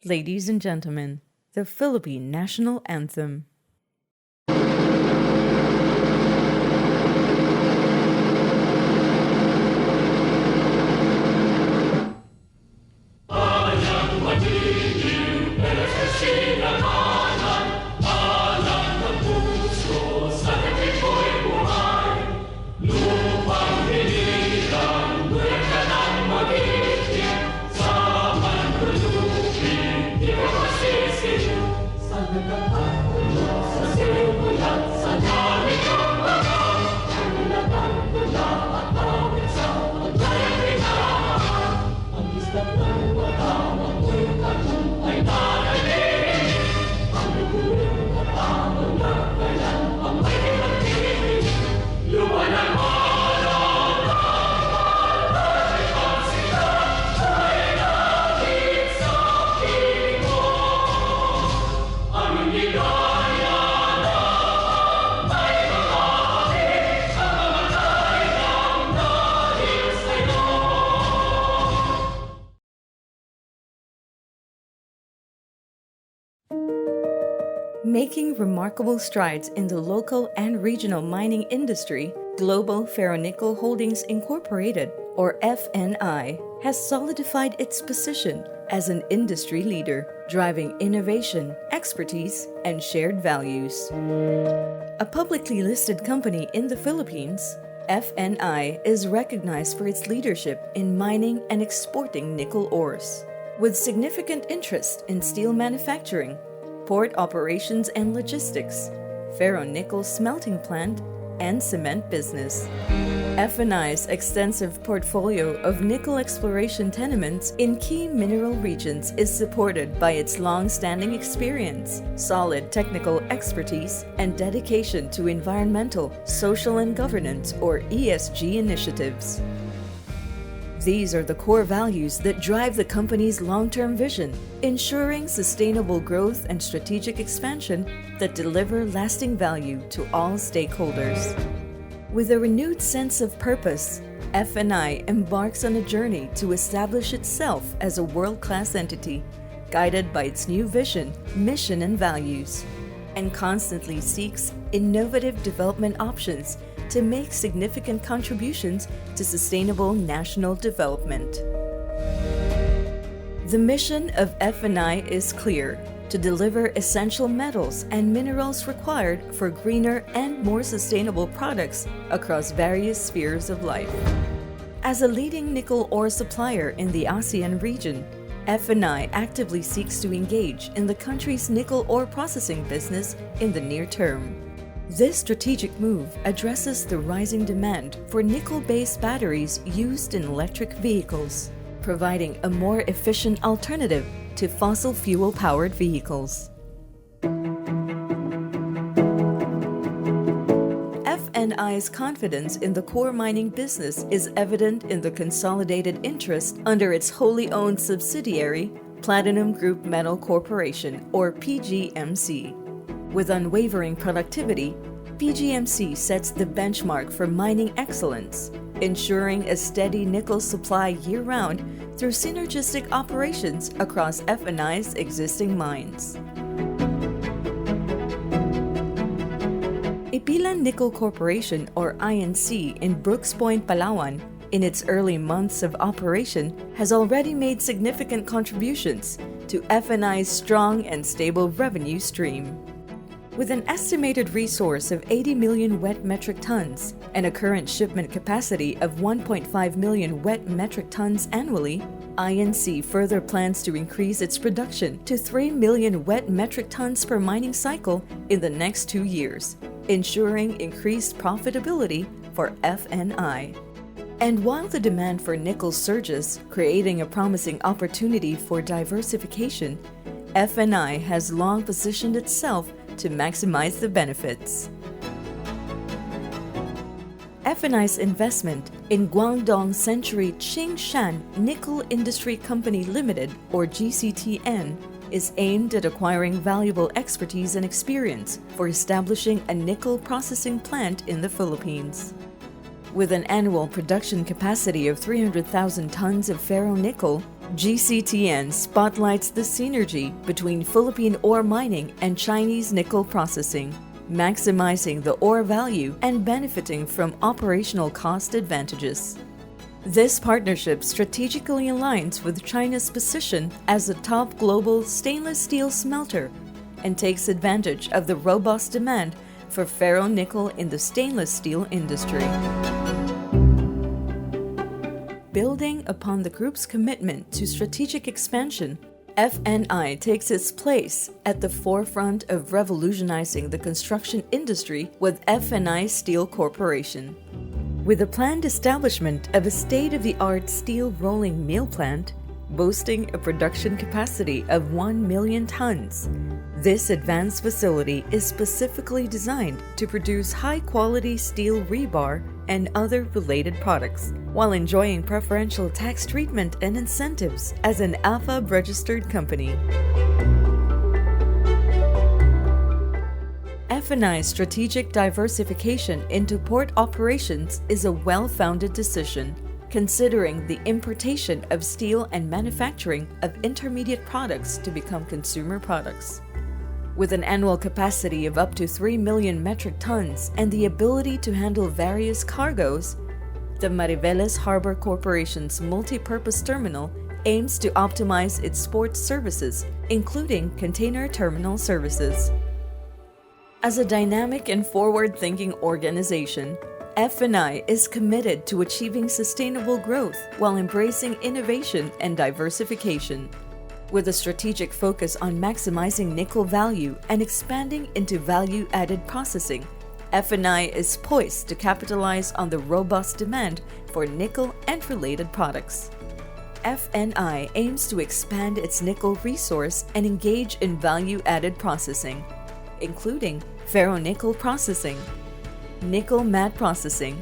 Ladies and gentlemen, the Philippine National Anthem. Making remarkable strides in the local and regional mining industry, Global Ferronickel Holdings Incorporated, or FNI, has solidified its position as an industry leader, driving innovation, expertise, and shared values. A publicly listed company in the Philippines, FNI is recognized for its leadership in mining and exporting nickel ores. With significant interest in steel manufacturing, port operations and logistics, ferronickel smelting plant, and cement business. FNI's extensive portfolio of nickel exploration tenements in key mineral regions is supported by its long-standing experience, solid technical expertise, and dedication to environmental, social, and governance, or ESG initiatives. These are the core values that drive the company's long-term vision, ensuring sustainable growth and strategic expansion that deliver lasting value to all stakeholders. With a renewed sense of purpose, FNI embarks on a journey to establish itself as a world-class entity, guided by its new vision, mission, and values, and constantly seeks innovative development options to make significant contributions to sustainable national development. The mission of FNI is clear: to deliver essential metals and minerals required for greener and more sustainable products across various spheres of life. As a leading nickel ore supplier in the ASEAN region, FNI actively seeks to engage in the country's nickel ore processing business in the near term. This strategic move addresses the rising demand for nickel-based batteries used in electric vehicles, providing a more efficient alternative to fossil fuel-powered vehicles. FNI's confidence in the core mining business is evident in the consolidated interest under its wholly owned subsidiary, Platinum Group Metal Corporation, or PGMC. With unwavering productivity, PGMC sets the benchmark for mining excellence, ensuring a steady nickel supply year-round through synergistic operations across FNI's existing mines. Ipilan Nickel Corporation, or INC, in Brooks Point, Palawan, in its early months of operation, has already made significant contributions to FNI's strong and stable revenue stream. With an estimated resource of 80 million wet metric tons and a current shipment capacity of 1.5 million wet metric tons annually, INC further plans to increase its production to 3 million wet metric tons per mining cycle in the next 2 years, ensuring increased profitability for FNI. And while the demand for nickel surges, creating a promising opportunity for diversification, FNI has long positioned itself to maximize the benefits. FNI's investment in Guangdong Century Qingshan Nickel Industry Company Limited, or GCTN, is aimed at acquiring valuable expertise and experience for establishing a nickel processing plant in the Philippines. With an annual production capacity of 300,000 tons of ferronickel, GCTN spotlights the synergy between Philippine ore mining and Chinese nickel processing, maximizing the ore value and benefiting from operational cost advantages. This partnership strategically aligns with China's position as a top global stainless steel smelter and takes advantage of the robust demand for ferronickel in the stainless steel industry. Building upon the group's commitment to strategic expansion, FNI takes its place at the forefront of revolutionizing the construction industry with FNI Steel Corporation. With the planned establishment of a state-of-the-art steel rolling mill plant, boasting a production capacity of 1 million tons, this advanced facility is specifically designed to produce high-quality steel rebar and other related products, while enjoying preferential tax treatment and incentives as an AFAB-registered company. FNI's strategic diversification into port operations is a well-founded decision, considering the importation of steel and manufacturing of intermediate products to become consumer products. With an annual capacity of up to 3 million metric tons and the ability to handle various cargoes, the Mariveles Harbor Corporation's multi-purpose terminal aims to optimize its port services, including container terminal services. As a dynamic and forward-thinking organization, FNI is committed to achieving sustainable growth while embracing innovation and diversification. With a strategic focus on maximizing nickel value and expanding into value-added processing, FNI is poised to capitalize on the robust demand for nickel and related products. FNI aims to expand its nickel resource and engage in value-added processing, including ferronickel processing, nickel matte processing,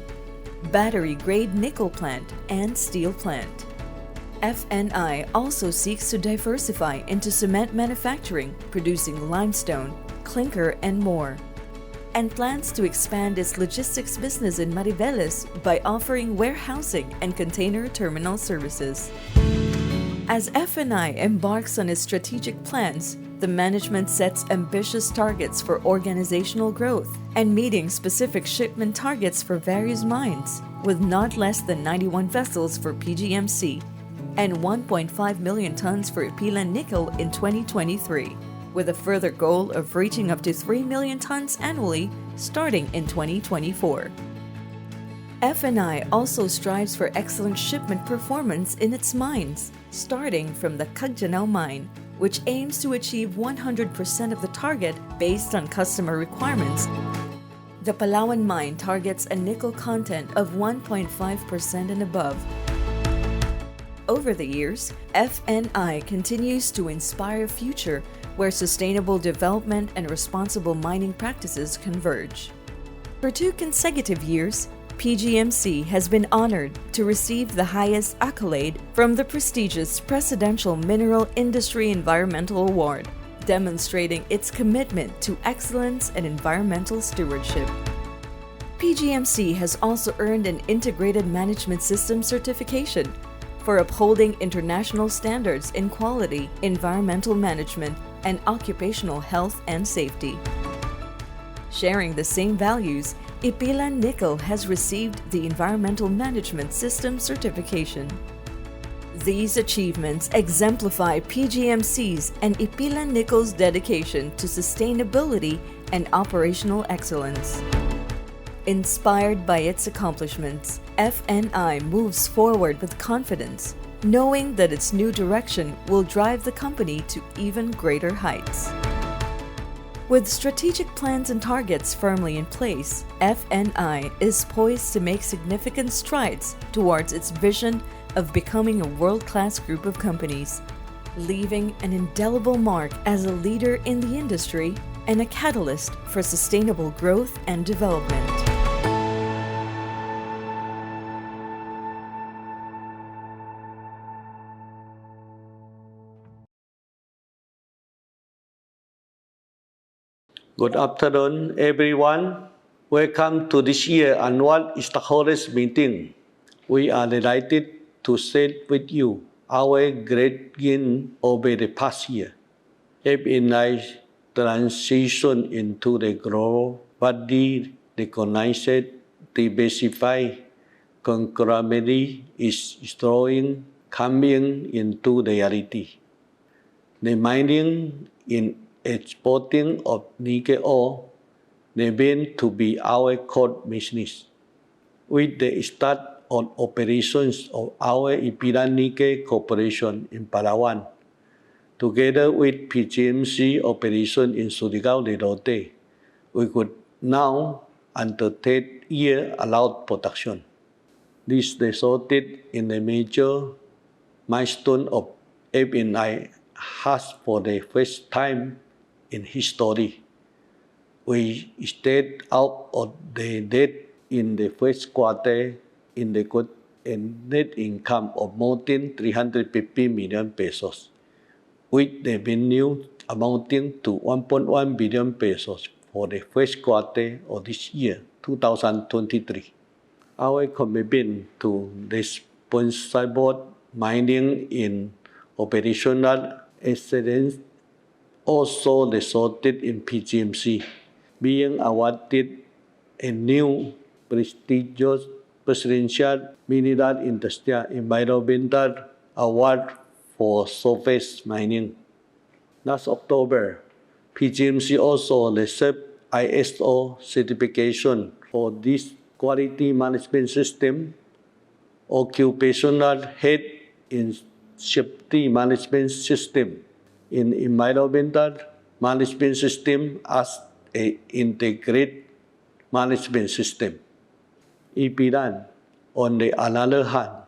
battery-grade nickel plant, and steel plant. FNI also seeks to diversify into cement manufacturing, producing limestone, clinker, and more, and plans to expand its logistics business in Mariveles by offering warehousing and container terminal services. As FNI embarks on its strategic plans, the management sets ambitious targets for organizational growth and meeting specific shipment targets for various mines, with not less than 91 vessels for PGMC and 1.5 million tons for Ipilan Nickel in 2023, with a further goal of reaching up to 3 million tons annually starting in 2024. FNI also strives for excellent shipment performance in its mines, starting from the Cagjanao mine, which aims to achieve 100% of the target based on customer requirements. The Palawan mine targets a nickel content of 1.5% and above. Over the years, FNI continues to inspire a future where sustainable development and responsible mining practices converge. For 2 consecutive years, PGMC has been honored to receive the highest accolade from the prestigious Presidential Mineral Industry Environmental Award, demonstrating its commitment to excellence and environmental stewardship. PGMC has also earned an Integrated Management System certification for upholding international standards in quality, environmental management, and occupational health and safety. Sharing the same values, Ipilan Nickel has received the Environmental Management System certification. These achievements exemplify PGMC's and Ipilan Nickel's dedication to sustainability and operational excellence. Inspired by its accomplishments, FNI moves forward with confidence, knowing that its new direction will drive the company to even greater heights. With strategic plans and targets firmly in place, FNI is poised to make significant strides towards its vision of becoming a world-class group of companies, leaving an indelible mark as a leader in the industry and a catalyst for sustainable growth and development. Good afternoon, everyone. Welcome to this year's annual stockholders meeting. We are delighted to share with you our great gain over the past year. FNI's transition into the globally recognized diversified conglomerate is slowly coming into reality. The mining and exporting of nickel ore remain to be our core business. With the start of operations of our Ipira Nickel Corporation in Palawan, together with PGMC operation in Surigao del Norte, we could now undertake year-allowed production. This resulted in a major milestone of FNI has for the first time in history. We stayed out of the debt in the first quarter in the good and net income of more than 350 million pesos, with revenue amounting to 1.1 billion pesos for the first quarter of this year, 2023. Our commitment to responsible mining in operational excellence also resulted in PGMC being awarded a new prestigious Presidential Mineral Industrial Environmental Award for surface mining. Last October, PGMC also received ISO certification for this quality management system, occupational health and safety management system, in environmental management system as an integrated management system. Ipiran, on the other hand,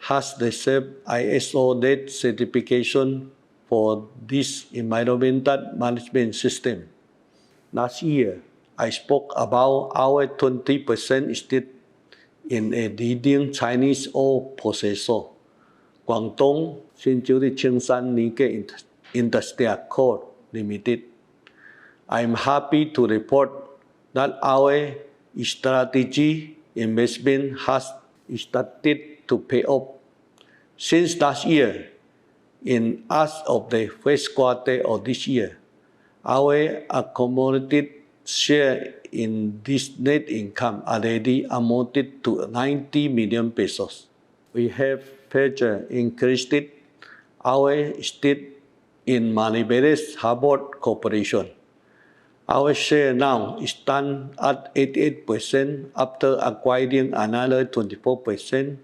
has received ISO NET certification for this environmental management system. Last year, I spoke about our 20% stake in a leading Chinese ore processor, Guangdong Century Qingshan Nickel Industrial Co. Limited. I am happy to report that our strategy investment has started to pay off. Since last year, as of the first quarter of this year, our accumulated share in this net income already amounted to 90 million pesos. We have further increased our stake in Maniveles Harbor Corporation. Our share now stands at 88% after acquiring another 24%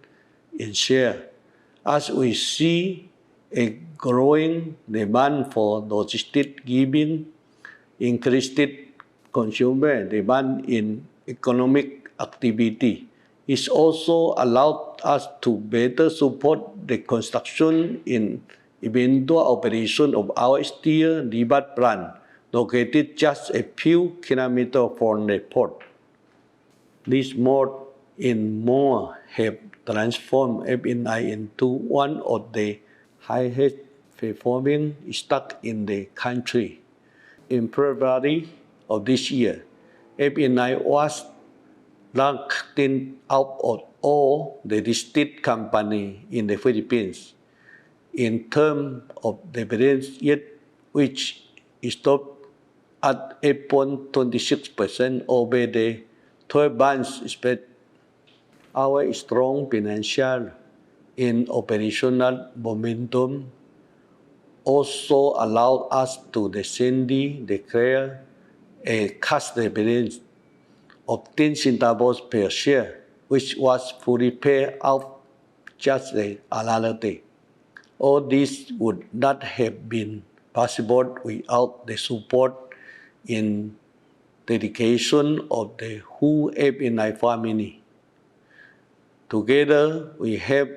in share, as we see a growing demand for logistics given increased consumer demand in economic activity. It also allowed us to better support the construction and eventual operation of our steel river plant, located just a few kilometers from the port. This more and more have transformed FNI into one of the highest performing stocks in the country. In February of this year, FNI was ranked out of all the listed companies in the Philippines in terms of dividends, yet which stopped at 8.26% over the 12 months spread. Our strong financial and operational momentum also allowed us to recently declare a cash dividend of 10 centavos per share, which was fully paid out just the other day. All this would not have been possible without the support and dedication of the whole FNI family. Together, we have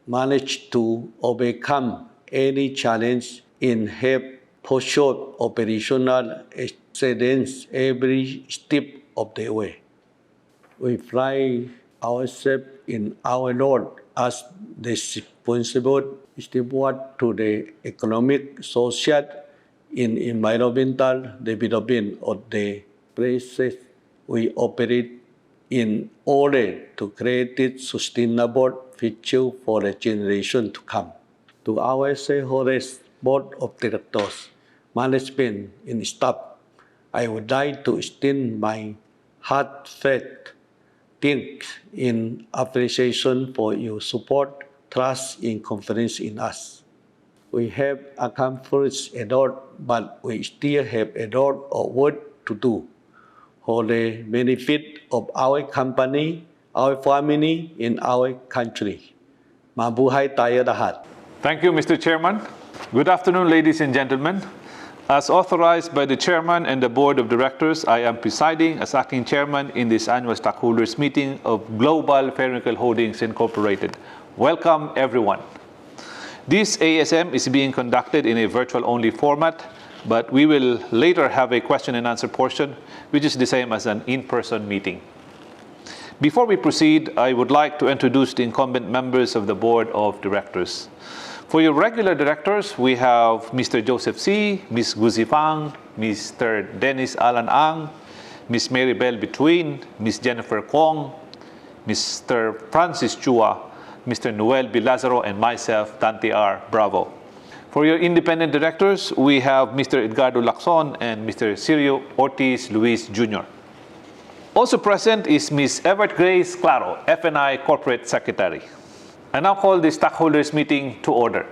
managed to overcome any challenge and have pursued operational excellence every step of the way. We pride ourselves in our role as the responsible steward to the economic, social, and environmental development of the places we operate in order to create a sustainable future for the generation to come. to our shareholders, board of directors, management, and staff, I would like to extend my heartfelt thanks in appreciation for your support, trust, and confidence in us. We have accomplished a lot, but we still have a lot of work to do for the benefit of our company, our family, and our country. Mabuhay tayo lahat. Thank you, Mr. Chairman. Good afternoon, ladies and gentlemen. As authorized by the Chairman and the Board of Directors, I am presiding as acting Chairman in this annual stockholders meeting of Global Fair Nickel Holdings Incorporated. Welcome, everyone. This ASM is being conducted in a virtual-only format, but we will later have a question and answer portion, which is the same as an in-person meeting. Before we proceed, I would like to introduce the incumbent members of the Board of Directors. For your regular directors, we have Mr. Joseph C., Ms. Guzi Fang, Mr. Dennis Alan Ang, Ms. Mary Bell Between, Ms. Jennifer Kwong, Mr. Francis Chua, Mr. Noel B. Lazaro, and myself, Dante R. Bravo. For your independent directors, we have Mr. Edgardo Lacson and Mr. Sirio Ortiz Luis Jr. Also present is Ms. Evert Grace Claro, F&I Corporate Secretary. I now call the stockholders meeting to order.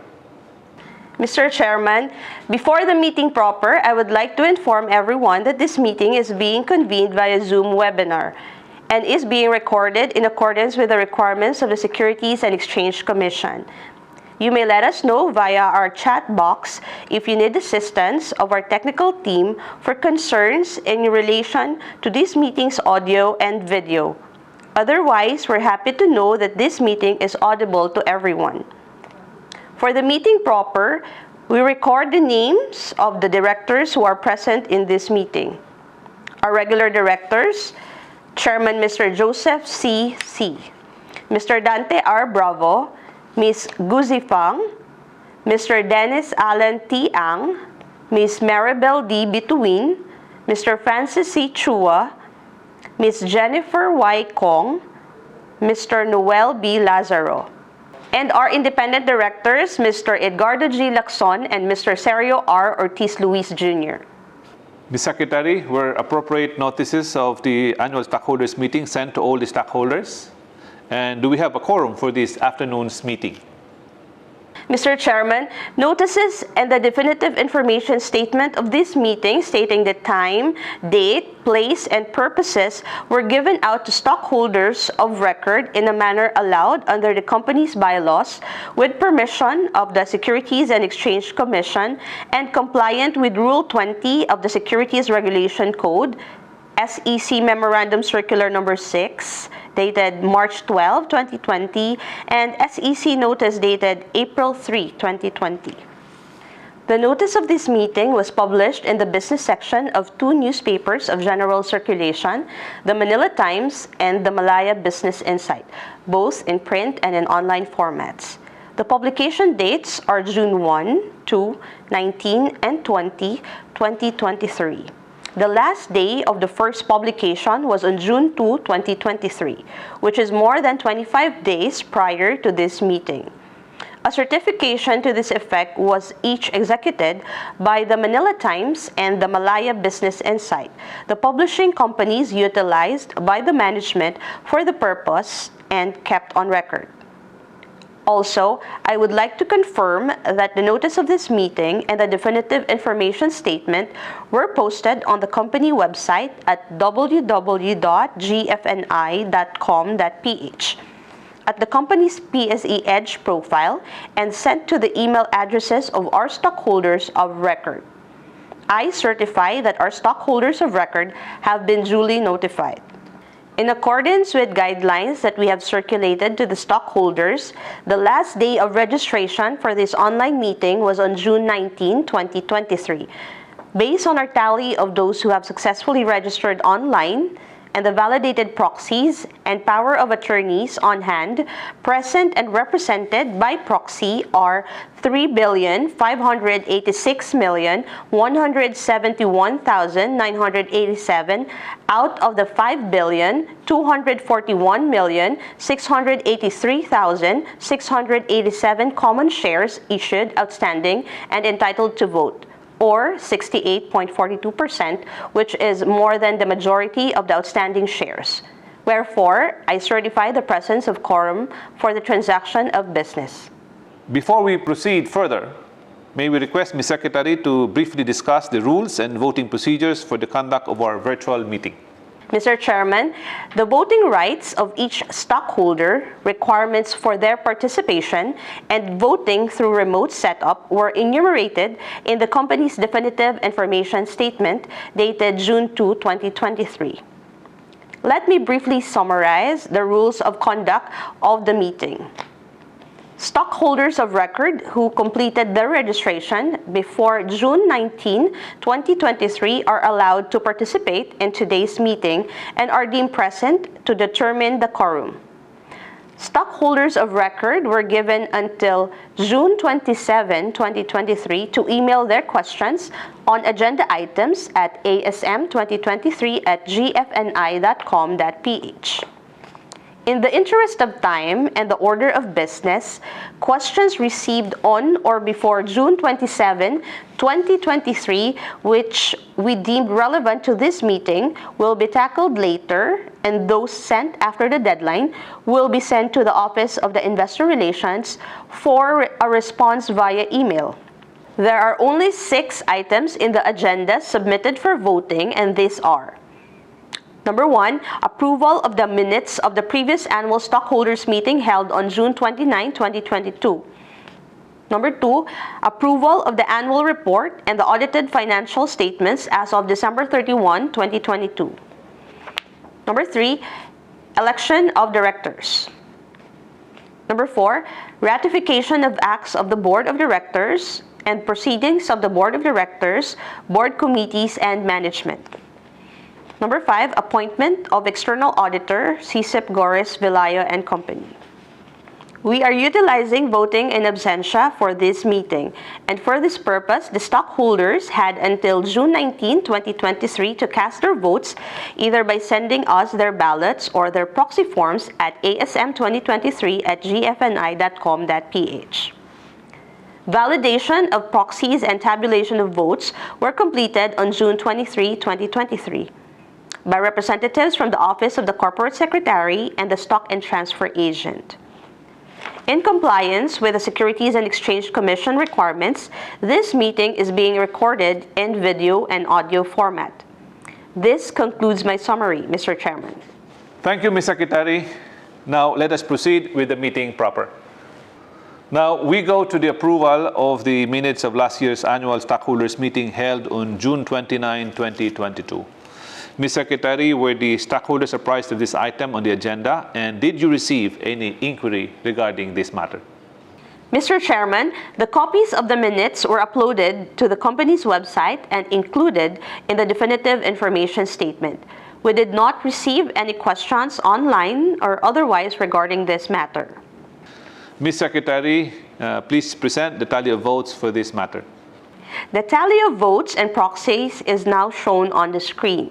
Mr. Chairman, before the meeting proper, I would like to inform everyone that this meeting is being convened via Zoom webinar and is being recorded in accordance with the requirements of the Securities and Exchange Commission. You may let us know via our chat box if you need assistance of our technical team for concerns in relation to this meeting's audio and video. Otherwise, we're happy to know that this meeting is audible to everyone. For the meeting proper, we record the names of the directors who are present in this meeting. Our regular directors, Chairman Mr. Joseph C. Mr. Dante R. Bravo, Ms. Guzi Fang, Mr. Dennis Allen T. Ang, Ms. Maribel D. Between, Mr. Francis C. Chua, Ms. Jennifer Y. Kong, Mr. Noel B. Lazaro, and our independent directors, Mr. Edgardo G. Lacson and Mr. Sergio R. Ortiz Luis Jr. Ms. Secretary, were appropriate notices of the annual stockholders meeting sent to all the stockholders? And do we have a quorum for this afternoon's meeting? Mr. Chairman, notices and the definitive information statement of this meeting stating the time, date, place, and purposes were given out to stockholders of record in a manner allowed under the company's bylaws with permission of the Securities and Exchange Commission and compliant with Rule 20 of the Securities Regulation Code, SEC Memorandum Circular Number 6, dated March 12, 2020, and SEC Notice dated April 3, 2020. The notice of this meeting was published in the business section of two newspapers of general circulation, the Manila Times and the Malaya Business Insight, both in print and in online formats. The publication dates are June 1, 2, 19, and 20, 2023. The last day of the first publication was on June 2, 2023, which is more than 25 days prior to this meeting. A certification to this effect was each executed by the Manila Times and the Malaya Business Insight, the publishing companies utilized by the management for the purpose and kept on record. Also, I would like to confirm that the notice of this meeting and the definitive information statement were posted on the company website at www.gfni.com.ph, at the company's PSE Edge profile, and sent to the email addresses of our stockholders of record. I certify that our stockholders of record have been duly notified. In accordance with guidelines that we have circulated to the stockholders, the last day of registration for this online meeting was on June 19, 2023. Based on our tally of those who have successfully registered online and the validated proxies and power of attorneys on hand, present and represented by proxy are 3,586,171,987 out of the 5,241,683,687 common shares issued, outstanding, and entitled to vote, or 68.42%, which is more than the majority of the outstanding shares. Wherefore, I certify the presence of quorum for the transaction of business. Before we proceed further, may we request Ms. Secretary to briefly discuss the rules and voting procedures for the conduct of our virtual meeting. Mr. Chairman, the voting rights of each stockholder, requirements for their participation, and voting through remote setup were enumerated in the company's definitive information statement dated June 2, 2023. Let me briefly summarize the rules of conduct of the meeting. Stockholders of record who completed their registration before June 19, 2023 are allowed to participate in today's meeting and are deemed present to determine the quorum. Stockholders of record were given until June 27, 2023 to email their questions on agenda items at asm2023@gfni.com.ph. In the interest of time and the order of business, questions received on or before June 27, 2023, which we deemed relevant to this meeting, will be tackled later, and those sent after the deadline will be sent to the Office of the Investor Relations for a response via email. There are only 6 items in the agenda submitted for voting, and these are: Number 1, approval of the minutes of the previous annual stockholders meeting held on June 29, 2022. Number 2, approval of the annual report and the audited financial statements as of December 31, 2022. Number 3, election of directors. Number 4, ratification of acts of the Board of Directors and proceedings of the Board of Directors, board committees, and management. Number 5, appointment of external auditor, CSIP Gorres Velayo and Company. We are utilizing voting in absentia for this meeting, and for this purpose, the stockholders had until June 19, 2023 to cast their votes either by sending us their ballots or their proxy forms at asm2023@gfni.com.ph. Validation of proxies and tabulation of votes were completed on June 23, 2023. By representatives from the Office of the Corporate Secretary and the Stock and Transfer Agent. In compliance with the Securities and Exchange Commission requirements, this meeting is being recorded in video and audio format. This concludes my summary, Mr. Chairman. Thank you, Ms. Secretary. Now, let us proceed with the meeting proper. Now, we go to the approval of the minutes of last year's annual stockholders meeting held on June 29, 2022. Ms. Secretary, were the stockholders apprised of this item on the agenda, and did you receive any inquiry regarding this matter? Mr. Chairman, the copies of the minutes were uploaded to the company's website and included in the definitive information statement. We did not receive any questions online or otherwise regarding this matter. Ms. Secretary, please present the tally of votes for this matter. The tally of votes and proxies is now shown on the screen.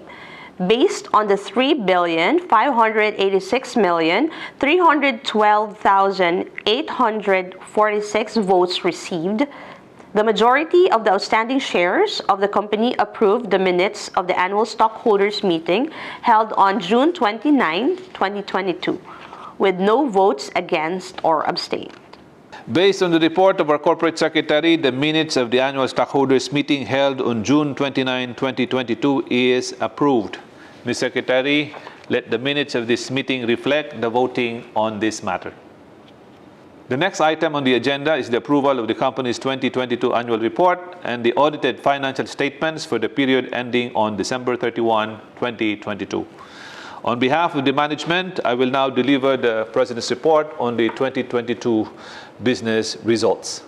Based on the 3,586,312,846 votes received, the majority of the outstanding shares of the company approved the minutes of the annual stockholders meeting held on June 29, 2022, with no votes against or abstained. Based on the report of our Corporate Secretary, the minutes of the annual stockholders meeting held on June 29, 2022 is approved. Ms. Secretary, let the minutes of this meeting reflect the voting on this matter. The next item on the agenda is the approval of the company's 2022 annual report and the audited financial statements for the period ending on December 31, 2022. On behalf of the management, I will now deliver the President's report on the 2022 business results.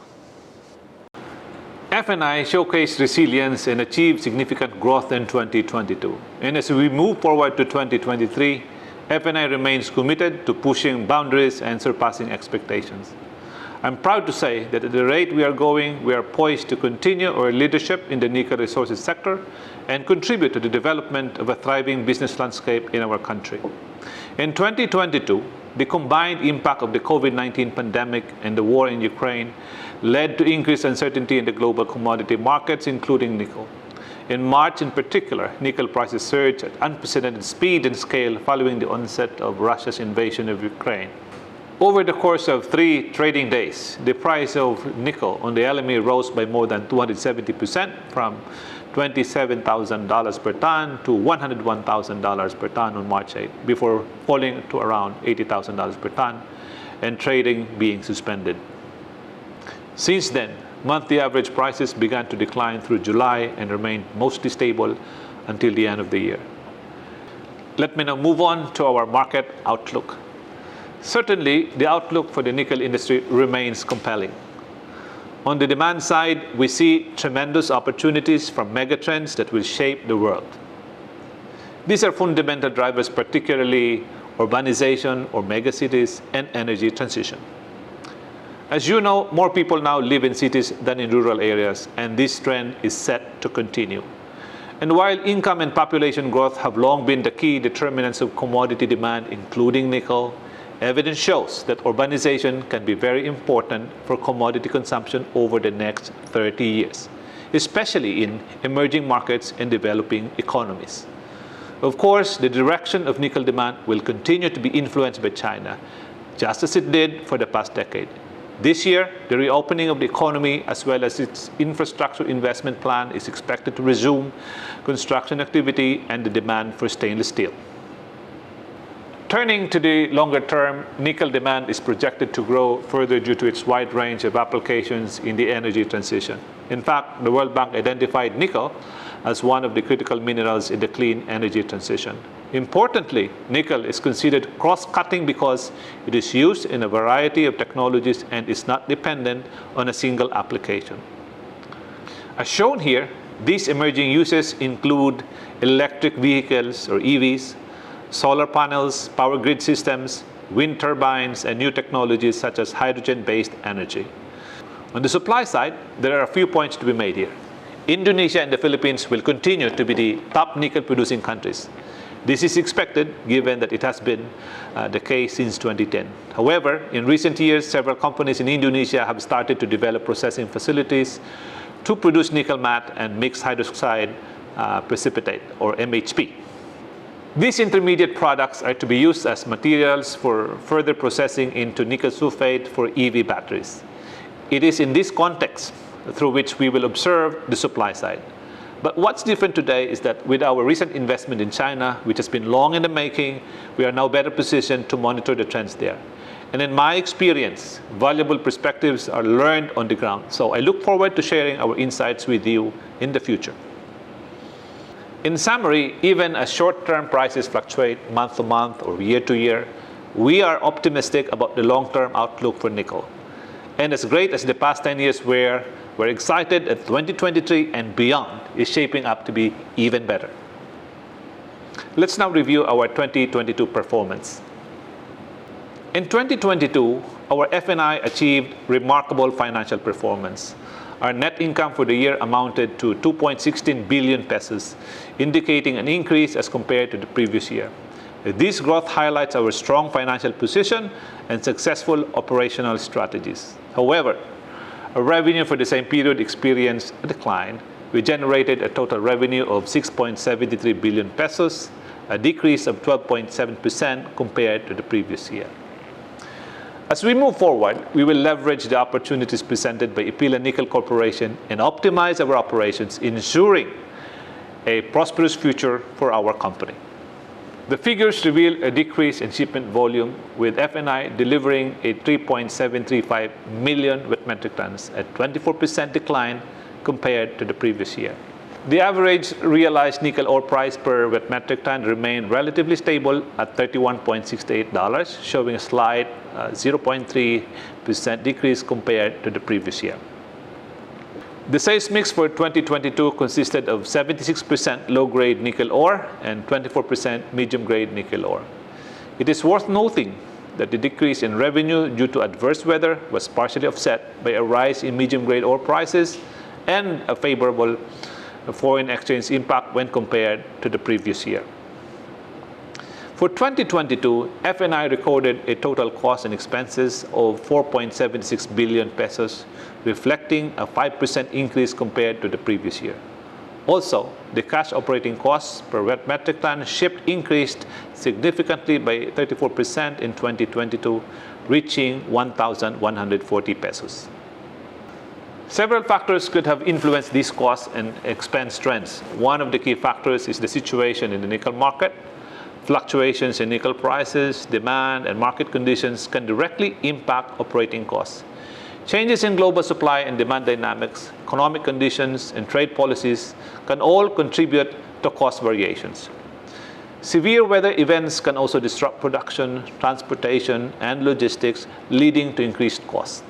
F&I showcased resilience and achieved significant growth in 2022. And as we move forward to 2023, F&I remains committed to pushing boundaries and surpassing expectations. I'm proud to say that at the rate we are going, we are poised to continue our leadership in the nickel resources sector and contribute to the development of a thriving business landscape in our country. In 2022, the combined impact of the COVID-19 pandemic and the war in Ukraine led to increased uncertainty in the global commodity markets, including nickel. In March in particular, nickel prices surged at unprecedented speed and scale following the onset of Russia's invasion of Ukraine. Over the course of 3 trading days, the price of nickel on the LME rose by more than 270% from $27,000 per ton to $101,000 per ton on March 8, before falling to around $80,000 per ton and trading being suspended. Since then, monthly average prices began to decline through July and remained mostly stable until the end of the year. Let me now move on to our market outlook. Certainly, the outlook for the nickel industry remains compelling. On the demand side, we see tremendous opportunities from megatrends that will shape the world. These are fundamental drivers, particularly urbanization or megacities and energy transition. As you know, more people now live in cities than in rural areas, and this trend is set to continue. And while income and population growth have long been the key determinants of commodity demand, including nickel, evidence shows that urbanization can be very important for commodity consumption over the next 30 years, especially in emerging markets and developing economies. Of course, the direction of nickel demand will continue to be influenced by China, just as it did for the past decade. This year, the reopening of the economy as well as its infrastructure investment plan is expected to resume construction activity and the demand for stainless steel. Turning to the longer term, nickel demand is projected to grow further due to its wide range of applications in the energy transition. In fact, the World Bank identified nickel as one of the critical minerals in the clean energy transition. Importantly, nickel is considered cross-cutting because it is used in a variety of technologies and is not dependent on a single application. As shown here, these emerging uses include electric vehicles or EVs, solar panels, power grid systems, wind turbines, and new technologies such as hydrogen-based energy. On the supply side, there are a few points to be made here. Indonesia and the Philippines will continue to be the top nickel-producing countries. This is expected given that it has been the case since 2010. However, in recent years, several companies in Indonesia have started to develop processing facilities to produce nickel matte and mixed hydroxide precipitate, or MHP. These intermediate products are to be used as materials for further processing into nickel sulfate for EV batteries. It is in this context through which we will observe the supply side. But what's different today is that with our recent investment in China, which has been long in the making, we are now better positioned to monitor the trends there. And in my experience, valuable perspectives are learned on the ground. So I look forward to sharing our insights with you in the future. In summary, even as short-term prices fluctuate month to month or year to year, we are optimistic about the long-term outlook for nickel. And as great as the past 10 years were, we're excited that 2023 and beyond is shaping up to be even better. Let's now review our 2022 performance. In 2022, our F&I achieved remarkable financial performance. Our net income for the year amounted to 2.16 billion pesos, indicating an increase as compared to the previous year. This growth highlights our strong financial position and successful operational strategies. However, our revenue for the same period experienced a decline. We generated a total revenue of 6.73 billion pesos, a decrease of 12.7% compared to the previous year. As we move forward, we will leverage the opportunities presented by Ipila Nickel Corporation and optimize our operations, ensuring a prosperous future for our company. The figures reveal a decrease in shipment volume, with F&I delivering a 3.735 million wet metric tons, a 24% decline compared to the previous year. The average realized nickel ore price per wet metric ton remained relatively stable at $31.68, showing a slight 0.3% decrease compared to the previous year. The sales mix for 2022 consisted of 76% low-grade nickel ore and 24% medium-grade nickel ore. It is worth noting that the decrease in revenue due to adverse weather was partially offset by a rise in medium-grade ore prices and a favorable foreign exchange impact when compared to the previous year. For 2022, F&I recorded a total cost and expenses of 4.76 billion pesos, reflecting a 5% increase compared to the previous year. Also, the cash operating costs per wet metric ton shipped increased significantly by 34% in 2022, reaching 1,140 pesos. Several factors could have influenced these costs and expense trends. One of the key factors is the situation in the nickel market. Fluctuations in nickel prices, demand, and market conditions can directly impact operating costs. Changes in global supply and demand dynamics, economic conditions, and trade policies can all contribute to cost variations. Severe weather events can also disrupt production, transportation, and logistics, leading to increased costs.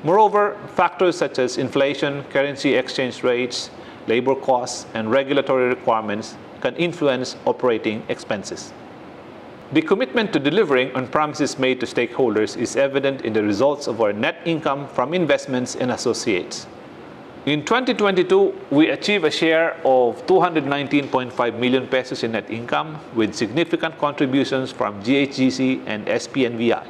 Moreover, factors such as inflation, currency exchange rates, labor costs, and regulatory requirements can influence operating expenses. The commitment to delivering on promises made to stakeholders is evident in the results of our net income from investments in associates. In 2022, we achieved a share of 219.5 million pesos in net income, with significant contributions from GHGC and SPNVI.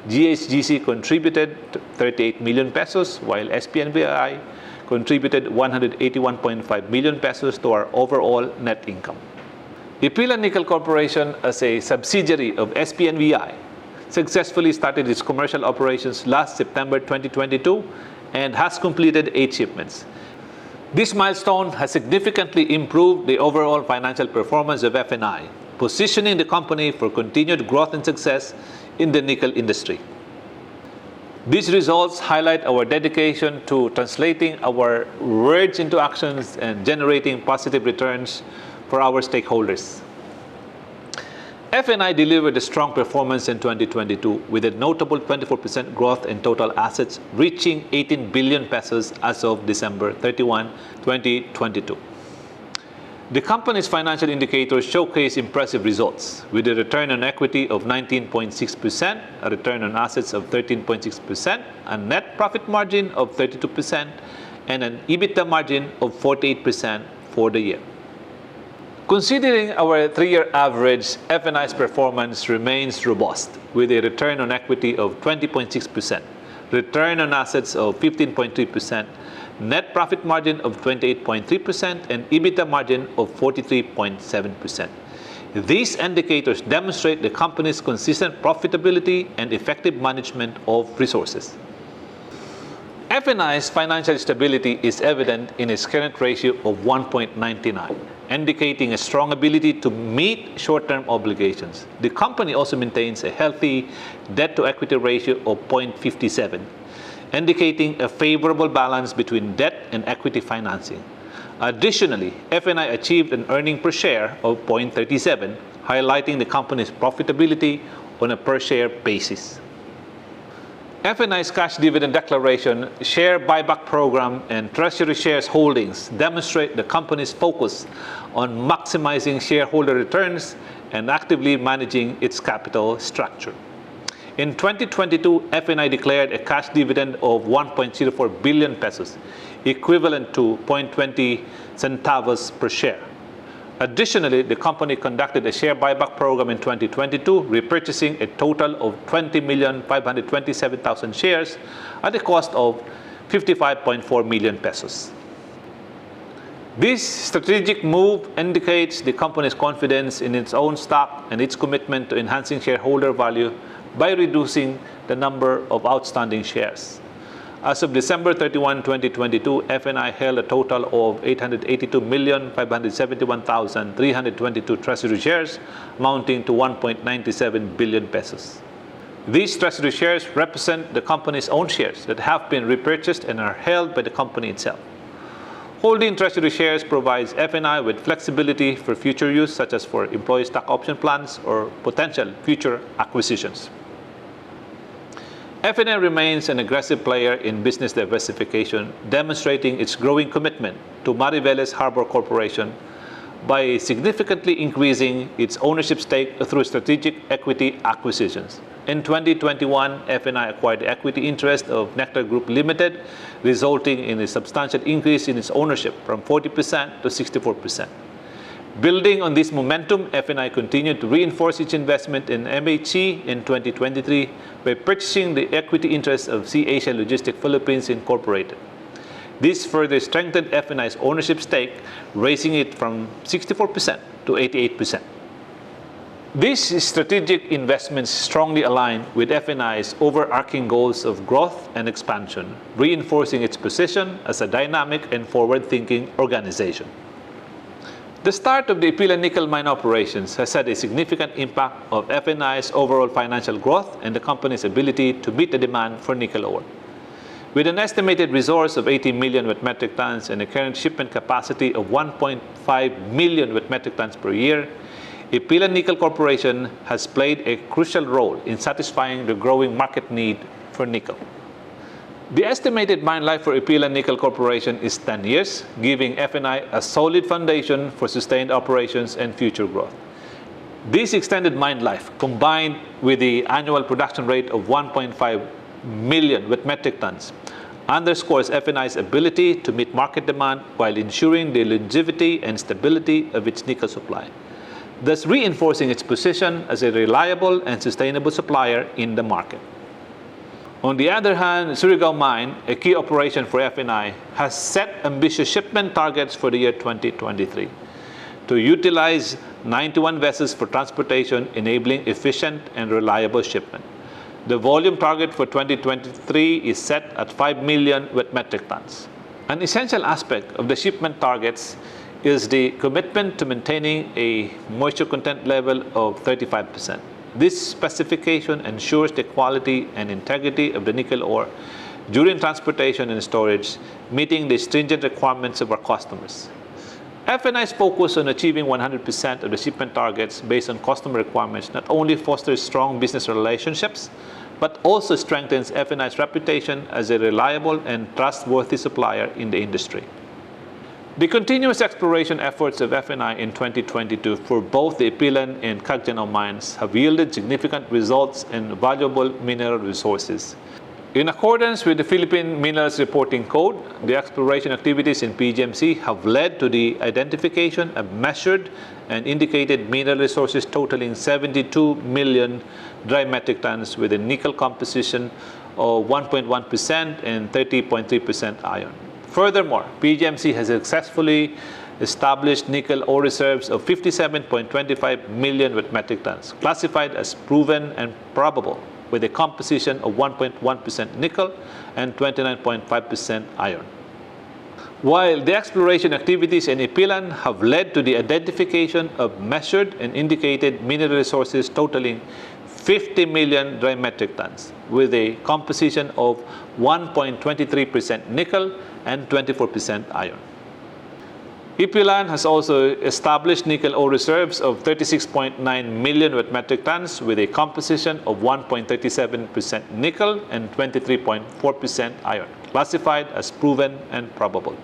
GHGC contributed 38 million pesos, while SPNVI contributed 181.5 million pesos to our overall net income. Ipila Nickel Corporation, as a subsidiary of SPNVI, successfully started its commercial operations last September 2022 and has completed 8 shipments. This milestone has significantly improved the overall financial performance of F&I, positioning the company for continued growth and success in the nickel industry. These results highlight our dedication to translating our words into actions and generating positive returns for our stakeholders. F&I delivered a strong performance in 2022 with a notable 24% growth in total assets, reaching 18 billion pesos as of December 31, 2022. The company's financial indicators showcase impressive results, with a return on equity of 19.6%, a return on assets of 13.6%, a net profit margin of 32%, and an EBITDA margin of 48% for the year. Considering our 3-year average, F&I's performance remains robust, with a return on equity of 20.6%, return on assets of 15.3%, net profit margin of 28.3%, and EBITDA margin of 43.7%. These indicators demonstrate the company's consistent profitability and effective management of resources. F&I's financial stability is evident in its current ratio of 1.99, indicating a strong ability to meet short-term obligations. The company also maintains a healthy debt-to-equity ratio of 0.57, indicating a favorable balance between debt and equity financing. Additionally, F&I achieved an earnings per share of 0.37, highlighting the company's profitability on a per-share basis. F&I's cash dividend declaration, share buyback program, and treasury shares holdings demonstrate the company's focus on maximizing shareholder returns and actively managing its capital structure. In 2022, F&I declared a cash dividend of 1.04 billion pesos, equivalent to 0.20 centavos per share. Additionally, the company conducted a share buyback program in 2022, repurchasing a total of 20,527,000 shares at a cost of 55.4 million pesos. This strategic move indicates the company's confidence in its own stock and its commitment to enhancing shareholder value by reducing the number of outstanding shares. As of December 31, 2022, F&I held a total of 882,571,322 treasury shares, amounting to 1.97 billion pesos. These treasury shares represent the company's own shares that have been repurchased and are held by the company itself. Holding treasury shares provides F&I with flexibility for future use, such as for employee stock option plans or potential future acquisitions. FNI remains an aggressive player in business diversification, demonstrating its growing commitment to Mariveles Harbor Corporation by significantly increasing its ownership stake through strategic equity acquisitions. In 2021, FNI acquired the equity interest of Nectar Group Limited, resulting in a substantial increase in its ownership from 40% to 64%. Building on this momentum, FNI continued to reinforce its investment in MHC in 2023 by purchasing the equity interest of Sea Asia Logistics Philippines Incorporated. This further strengthened FNI's ownership stake, raising it from 64% to 88%. These strategic investments strongly align with FNI's overarching goals of growth and expansion, reinforcing its position as a dynamic and forward-thinking organization. The start of the Ipilan nickel mine operations has had a significant impact on FNI's overall financial growth and the company's ability to meet the demand for nickel ore. With an estimated resource of 80 million wet metric tons and a current shipment capacity of 1.5 million wet metric tons per year, Ipilan Nickel Corporation has played a crucial role in satisfying the growing market need for nickel. The estimated mine life for Ipilan Nickel Corporation is 10 years, giving FNI a solid foundation for sustained operations and future growth. This extended mine life, combined with the annual production rate of 1.5 million wet metric tons, underscores FNI's ability to meet market demand while ensuring the longevity and stability of its nickel supply, thus reinforcing its position as a reliable and sustainable supplier in the market. On the other hand, Surigao Mine, a key operation for FNI, has set ambitious shipment targets for the year 2023 to utilize 91 vessels for transportation, enabling efficient and reliable shipment. The volume target for 2023 is set at 5 million wet metric tons. An essential aspect of the shipment targets is the commitment to maintaining a moisture content level of 35%. This specification ensures the quality and integrity of the nickel ore during transportation and storage, meeting the stringent requirements of our customers. FNI's focus on achieving 100% of the shipment targets based on customer requirements not only fosters strong business relationships, but also strengthens FNI's reputation as a reliable and trustworthy supplier in the industry. The continuous exploration efforts of FNI in 2022 for both the Ipilan and Cagdianao mines have yielded significant results and valuable mineral resources. In accordance with the Philippine Minerals Reporting Code, the exploration activities in PGMC have led to the identification of measured and indicated mineral resources totaling 72 million dry metric tons with a nickel composition of 1.1% and 30.3% iron. Furthermore, PGMC has successfully established nickel ore reserves of 57.25 million wet metric tons, classified as proven and probable, with a composition of 1.1% nickel and 29.5% iron. While the exploration activities in Ipilan have led to the identification of measured and indicated mineral resources totaling 50 million dry metric tons, with a composition of 1.23% nickel and 24% iron. Ipilan has also established nickel ore reserves of 36.9 million wet metric tons with a composition of 1.37% nickel and 23.4% iron, classified as proven and probable.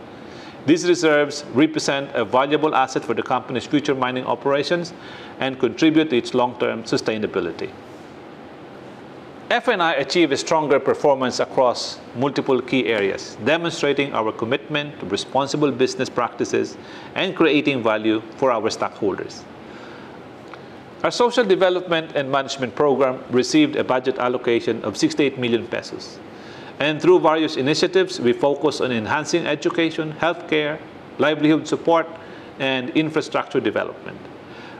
These reserves represent a valuable asset for the company's future mining operations and contribute to its long-term sustainability. FNI achieved a stronger performance across multiple key areas, demonstrating our commitment to responsible business practices and creating value for our stockholders. Our social development and management program received a budget allocation of 68 million pesos. And through various initiatives, we focus on enhancing education, healthcare, livelihood support, and infrastructure development.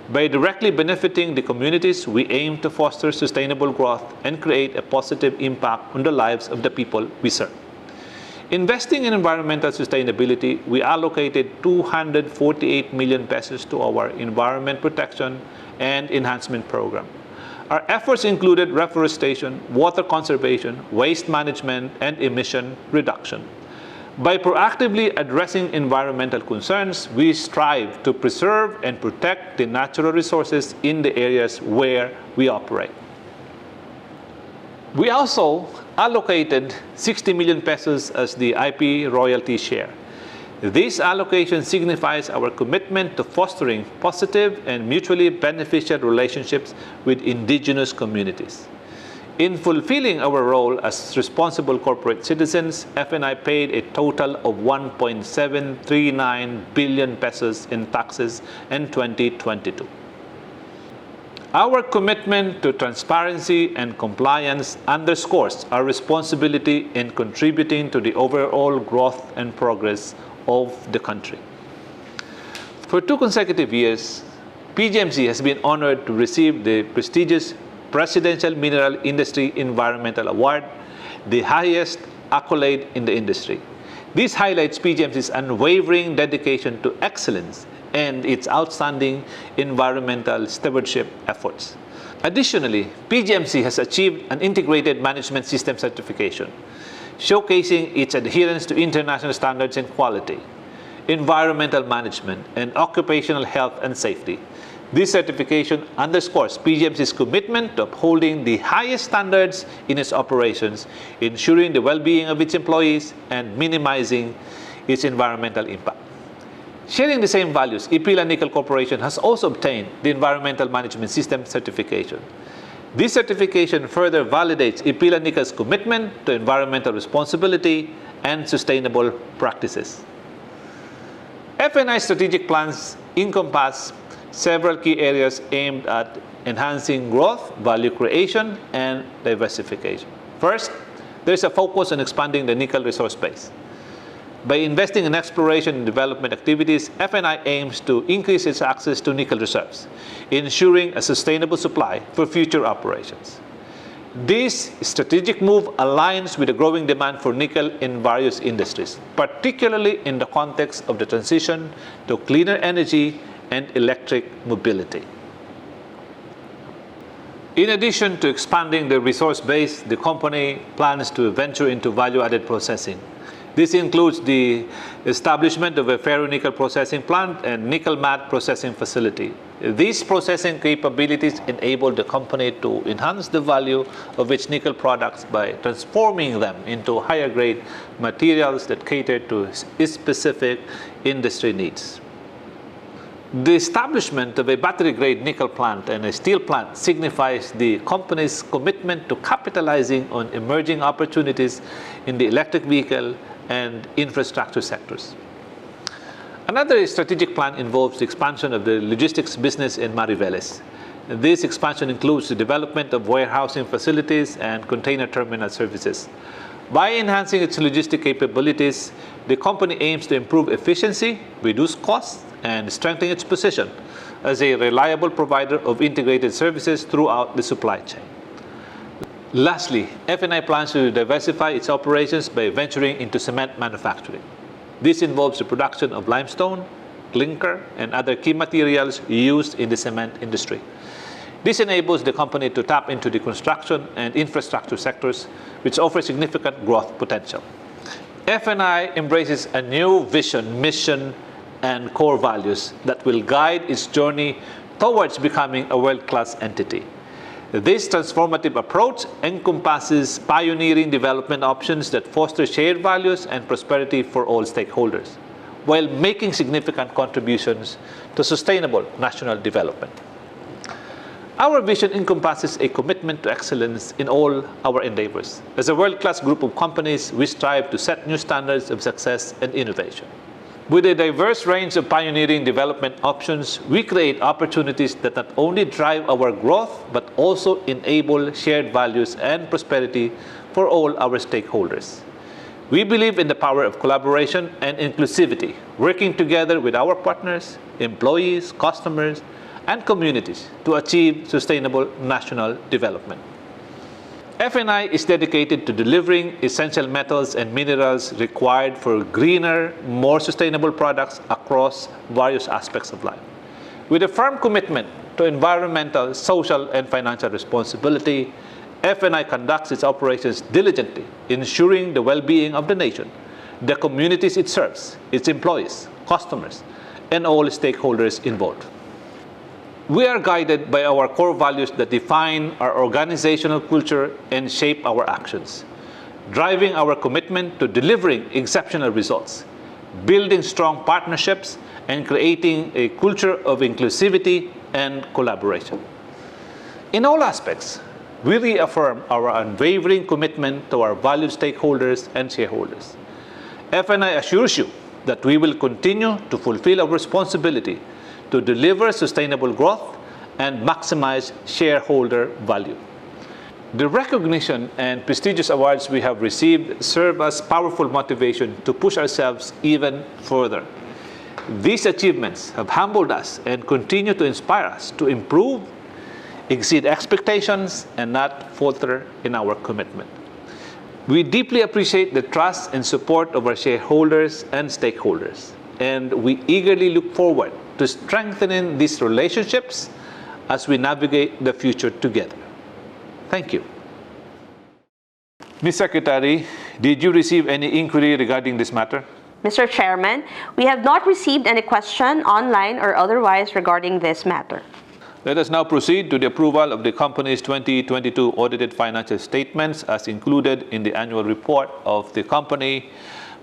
By directly benefiting the communities, we aim to foster sustainable growth and create a positive impact on the lives of the people we serve. Investing in environmental sustainability, we allocated 248 million pesos to our environment protection and enhancement program. Our efforts included reforestation, water conservation, waste management, and emission reduction. By proactively addressing environmental concerns, we strive to preserve and protect the natural resources in the areas where we operate. We also allocated 60 million pesos as the IP royalty share. This allocation signifies our commitment to fostering positive and mutually beneficial relationships with indigenous communities. In fulfilling our role as responsible corporate citizens, FNI paid a total of 1.739 billion pesos in taxes in 2022. Our commitment to transparency and compliance underscores our responsibility in contributing to the overall growth and progress of the country. For 2 consecutive years, PGMC has been honored to receive the prestigious Presidential Mineral Industry Environmental Award, the highest accolade in the industry. This highlights PGMC's unwavering dedication to excellence and its outstanding environmental stewardship efforts. Additionally, PGMC has achieved an Integrated Management System certification, showcasing its adherence to international standards in quality, environmental management, and occupational health and safety. This certification underscores PGMC's commitment to upholding the highest standards in its operations, ensuring the well-being of its employees, and minimizing its environmental impact. Sharing the same values, Ipila Nickel Corporation has also obtained the Environmental Management System certification. This certification further validates Ipila Nickel's commitment to environmental responsibility and sustainable practices. FNI strategic plans encompass several key areas aimed at enhancing growth, value creation, and diversification. First, there is a focus on expanding the nickel resource base. By investing in exploration and development activities, FNI aims to increase its access to nickel reserves, ensuring a sustainable supply for future operations. This strategic move aligns with the growing demand for nickel in various industries, particularly in the context of the transition to cleaner energy and electric mobility. In addition to expanding the resource base, the company plans to venture into value-added processing. This includes the establishment of a ferronickel processing plant and nickel matte processing facility. These processing capabilities enable the company to enhance the value of its nickel products by transforming them into higher grade materials that cater to specific industry needs. The establishment of a battery-grade nickel plant and a steel plant signifies the company's commitment to capitalizing on emerging opportunities in the electric vehicle and infrastructure sectors. Another strategic plan involves the expansion of the logistics business in Mariveles. This expansion includes the development of warehousing facilities and container terminal services. By enhancing its logistic capabilities, the company aims to improve efficiency, reduce costs, and strengthen its position as a reliable provider of integrated services throughout the supply chain. Lastly, FNI plans to diversify its operations by venturing into cement manufacturing. This involves the production of limestone, clinker, and other key materials used in the cement industry. This enables the company to tap into the construction and infrastructure sectors, which offer significant growth potential. FNI embraces a new vision, mission, and core values that will guide its journey towards becoming a world-class entity. This transformative approach encompasses pioneering development options that foster shared values and prosperity for all stakeholders, while making significant contributions to sustainable national development. Our vision encompasses a commitment to excellence in all our endeavors. As a world-class group of companies, we strive to set new standards of success and innovation. With a diverse range of pioneering development options, we create opportunities that not only drive our growth, but also enable shared values and prosperity for all our stakeholders. We believe in the power of collaboration and inclusivity, working together with our partners, employees, customers, and communities to achieve sustainable national development. FNI is dedicated to delivering essential metals and minerals required for greener, more sustainable products across various aspects of life. With a firm commitment to environmental, social, and financial responsibility, FNI conducts its operations diligently, ensuring the well-being of the nation, the communities it serves, its employees, customers, and all stakeholders involved. We are guided by our core values that define our organizational culture and shape our actions. driving our commitment to delivering exceptional results, building strong partnerships, and creating a culture of inclusivity and collaboration. In all aspects, we reaffirm our unwavering commitment to our valued stakeholders and shareholders. FNI assures you that we will continue to fulfill our responsibility to deliver sustainable growth and maximize shareholder value. The recognition and prestigious awards we have received serve as powerful motivation to push ourselves even further. These achievements have humbled us and continue to inspire us to improve, exceed expectations, and not falter in our commitment. We deeply appreciate the trust and support of our shareholders and stakeholders, and we eagerly look forward to strengthening these relationships as we navigate the future together. Thank you. Ms. Secretary, did you receive any inquiry regarding this matter? Mr. Chairman, we have not received any question online or otherwise regarding this matter. Let us now proceed to the approval of the company's 2022 audited financial statements as included in the annual report of the company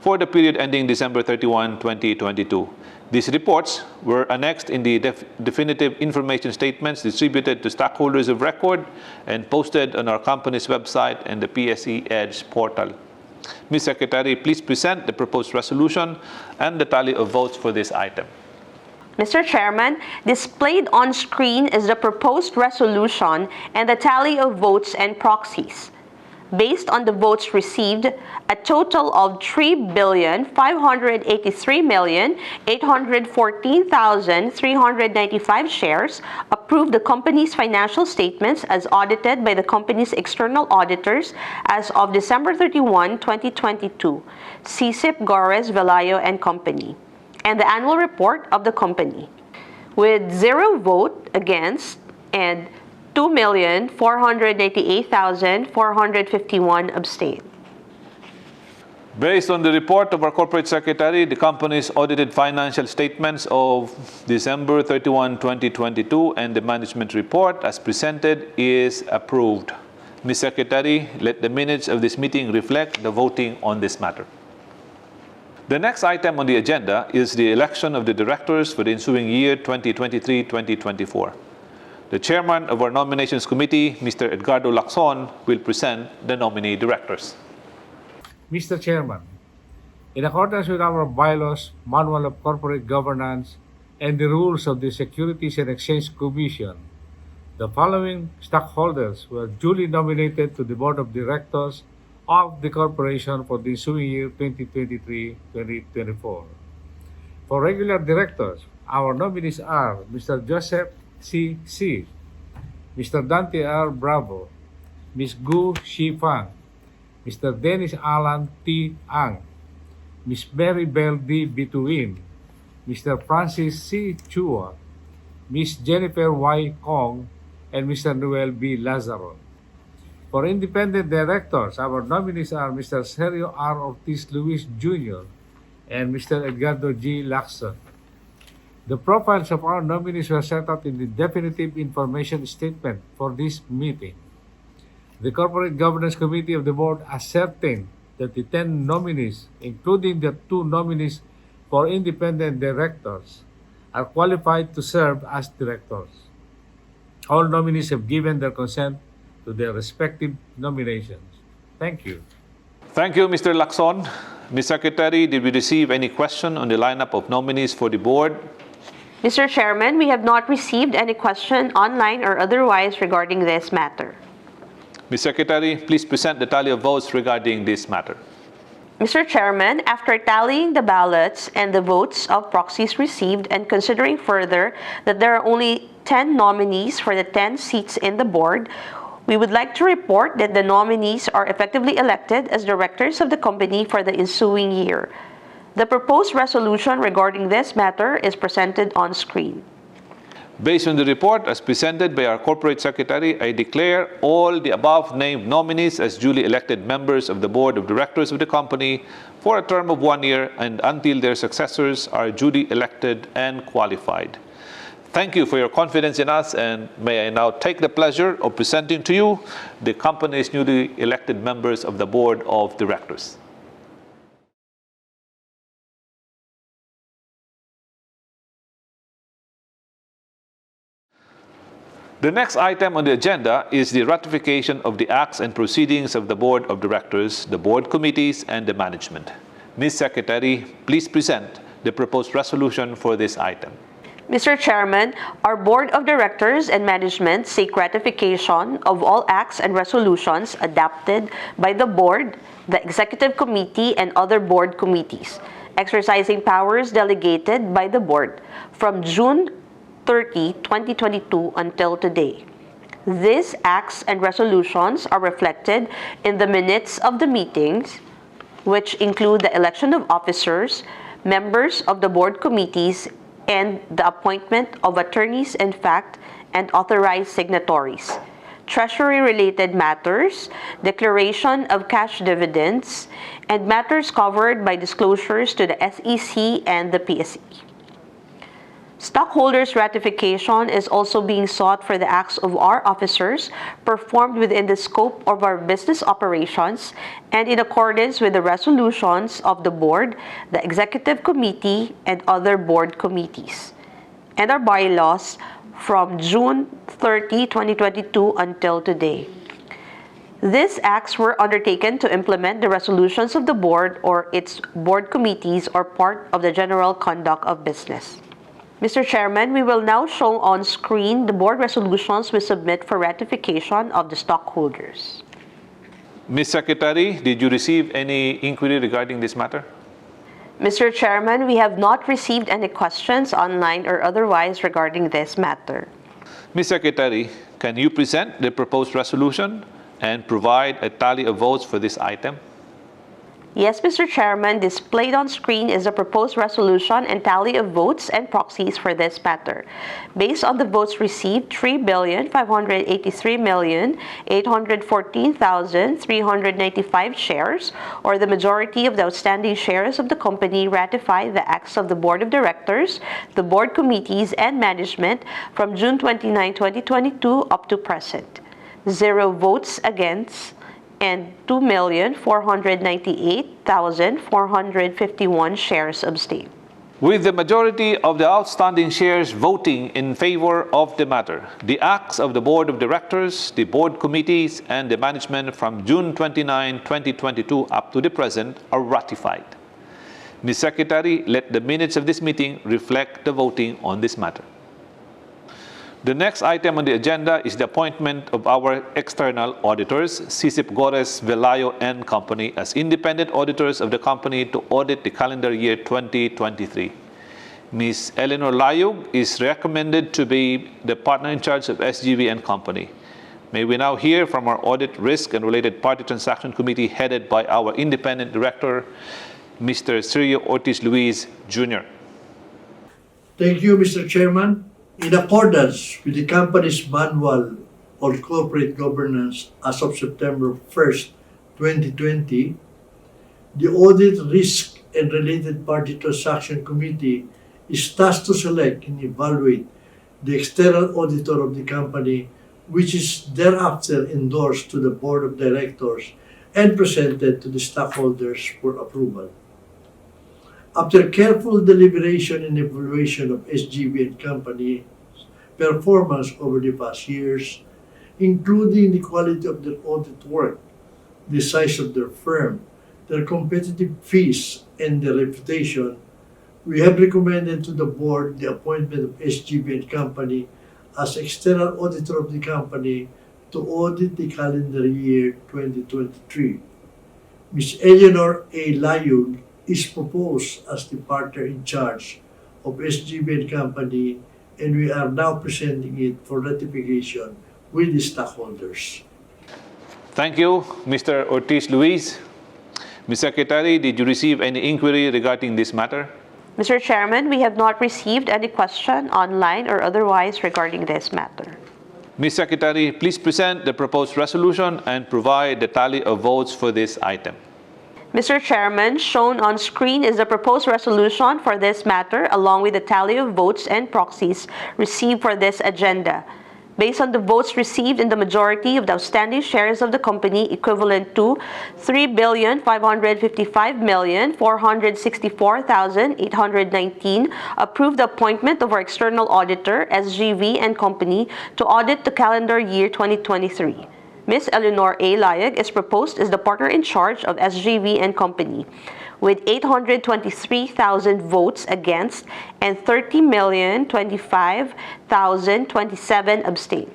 for the period ending December 31, 2022. These reports were annexed in the definitive information statements distributed to stockholders of record and posted on our company's website and the PSE EDGE portal. Ms. Secretary, please present the proposed resolution and the tally of votes for this item. Mr. Chairman, displayed on screen is the proposed resolution and the tally of votes and proxies. Based on the votes received, a total of 3,583,814,395 shares approved the company's financial statements as audited by the company's external auditors as of December 31, 2022, CSIP Gores Velayo and Company, and the annual report of the company, with 0 vote against and 2,498,451 abstain. Based on the report of our Corporate Secretary, the company's audited financial statements of December 31, 2022 and the management report as presented is approved. Ms. Secretary, let the minutes of this meeting reflect the voting on this matter. The next item on the agenda is the election of the directors for the ensuing year 2023-2024. The chairman of our nominations committee, Mr. Edgardo Lacson, will present the nominee directors. Mr. Chairman, in accordance with our bylaws, Manual of Corporate Governance, and the rules of the Securities and Exchange Commission, the following stockholders were duly nominated to the Board of Directors of the Corporation for the ensuing year 2023-2024. For regular directors, our nominees are Mr. Joseph C. C., Mr. Dante R. Bravo, Ms. Gu Shi Fang, Mr. Dennis Alan T. Ang, Ms. Mary Bell D. Bituin, Mr. Francis C. Chua, Ms. Jennifer Y. Kong, and Mr. Noel B. Lazaro. For independent directors, our nominees are Mr. Sergio R. Ortiz Luis Jr. and Mr. Edgardo G. Lacson. The profiles of our nominees were set out in the definitive information statement for this meeting. The Corporate Governance Committee of the Board ascertained that the 10 nominees, including the 2 nominees for independent directors, are qualified to serve as directors. All nominees have given their consent to their respective nominations. Thank you. Thank you, Mr. Lacson. Ms. Secretary, did we receive any question on the lineup of nominees for the board? Mr. Chairman, we have not received any question online or otherwise regarding this matter. Ms. Secretary, please present the tally of votes regarding this matter. Mr. Chairman, after tallying the ballots and the votes of proxies received and considering further that there are only 10 nominees for the 10 seats in the board, we would like to report that the nominees are effectively elected as directors of the company for the ensuing year. The proposed resolution regarding this matter is presented on screen. Based on the report as presented by our Corporate Secretary, I declare all the above-named nominees as duly elected members of the Board of Directors of the company for a term of 1 year and until their successors are duly elected and qualified. Thank you for your confidence in us, and may I now take the pleasure of presenting to you the company's newly elected members of the Board of Directors. The next item on the agenda is the ratification of the acts and proceedings of the Board of Directors, the Board Committees, and the Management. Ms. Secretary, please present the proposed resolution for this item. Mr. Chairman, our Board of Directors and Management seek ratification of all acts and resolutions adopted by the Board, the Executive Committee, and other Board committees, exercising powers delegated by the Board from June 30, 2022 until today. These acts and resolutions are reflected in the minutes of the meetings, which include the election of officers, members of the Board committees, and the appointment of attorneys in fact and authorized signatories, treasury-related matters, declaration of cash dividends, and matters covered by disclosures to the SEC and the PSE. Stockholders' ratification is also being sought for the acts of our officers performed within the scope of our business operations and in accordance with the resolutions of the Board, the Executive Committee, and other Board committees, and our bylaws from June 30, 2022 until today. These acts were undertaken to implement the resolutions of the Board or its Board committees or part of the general conduct of business. Mr. Chairman, we will now show on screen the Board resolutions we submit for ratification of the stockholders. Ms. Secretary, did you receive any inquiry regarding this matter? Mr. Chairman, we have not received any questions online or otherwise regarding this matter. Ms. Secretary, can you present the proposed resolution and provide a tally of votes for this item? Yes, Mr. Chairman, displayed on screen is a proposed resolution and tally of votes and proxies for this matter. Based on the votes received, 3,583,814,395 shares, or the majority of the outstanding shares of the company, ratify the acts of the Board of Directors, the Board committees, and management from June 29, 2022 up to present. 0 votes against, and 2,498,451 shares abstain. With the majority of the outstanding shares voting in favor of the matter, the acts of the Board of Directors, the Board committees, and the management from June 29, 2022 up to the present are ratified. Ms. Secretary, let the minutes of this meeting reflect the voting on this matter. The next item on the agenda is the appointment of our external auditors, SyCip Gorres Velayo & Company, as independent auditors of the company to audit the calendar year 2023. Ms. Eleanor Layug is recommended to be the partner in charge of SGV & Company. May we now hear from our Audit, Risk, and Related Party Transaction Committee headed by our independent director, Mr. Sergio Ortiz Luis, Jr. Thank you, Mr. Chairman. In accordance with the company's manual on corporate governance as of September 1st, 2020, the Audit, Risk, and Related Party Transaction Committee is tasked to select and evaluate the external auditor of the company, which is thereafter endorsed to the Board of Directors and presented to the stockholders for approval. After careful deliberation and evaluation of SGV & Company's performance over the past years, including the quality of their audit work, the size of their firm, their competitive fees, and their reputation, we have recommended to the Board the appointment of SGV & Company as external auditor of the company to audit the calendar year 2023. Ms. Eleanor A. Layug is proposed as the partner in charge of SGV & Company, and we are now presenting it for ratification with the stockholders. Thank you, Mr. Ortiz Luis. Ms. Secretary, did you receive any inquiry regarding this matter? Mr. Chairman, we have not received any question online or otherwise regarding this matter. Ms. Secretary, please present the proposed resolution and provide the tally of votes for this item. Mr. Chairman, shown on screen is the proposed resolution for this matter, along with the tally of votes and proxies received for this agenda. Based on the votes received in the majority of the outstanding shares of the company, equivalent to 3,555,464,819, approved the appointment of our external auditor, SGV and Company, to audit the calendar year 2023. Ms. Eleanor A. Layag is proposed as the partner in charge of SGV and Company, with 823,000 votes against and 30,025,027 abstain.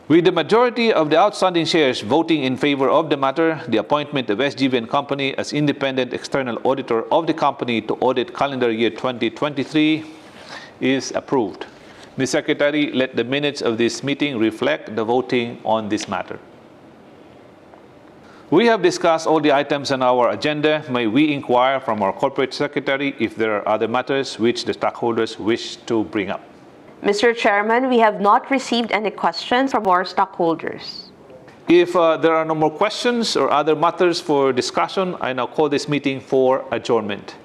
With the majority of the outstanding shares voting in favor of the matter, the appointment of SGV and Company as independent external auditor of the company to audit calendar year 2023 is approved. Ms. Secretary, let the minutes of this meeting reflect the voting on this matter. We have discussed all the items on our agenda. May we inquire from our Corporate Secretary if there are other matters which the stockholders wish to bring up? Mr. Chairman, we have not received any questions from our stockholders. If there are no more questions or other matters for discussion, I now call this meeting for adjournment.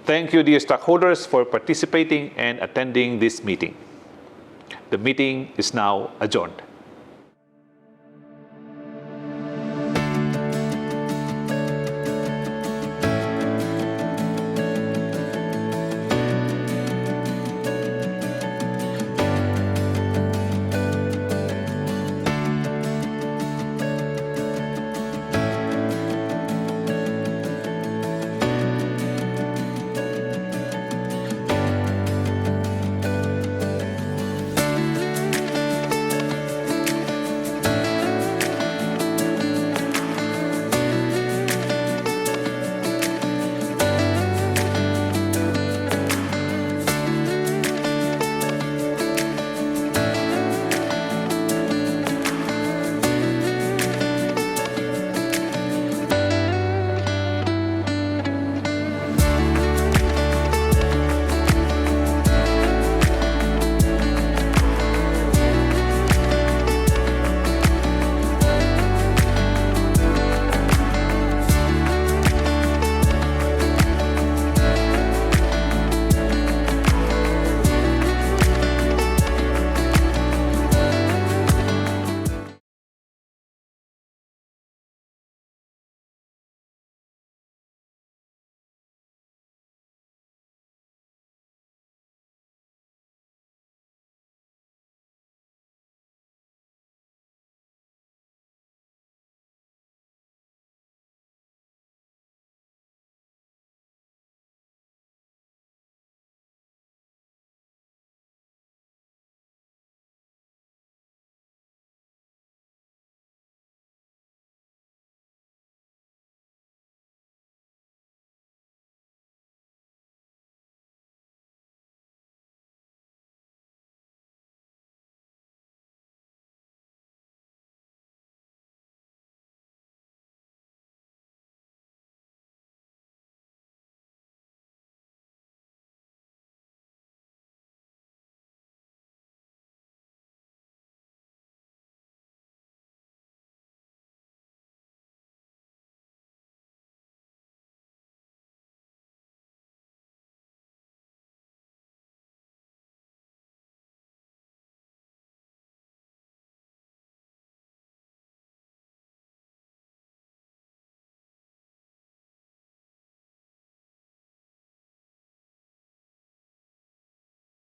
Thank you, dear stockholders, for participating and attending this meeting. The meeting is now adjourned.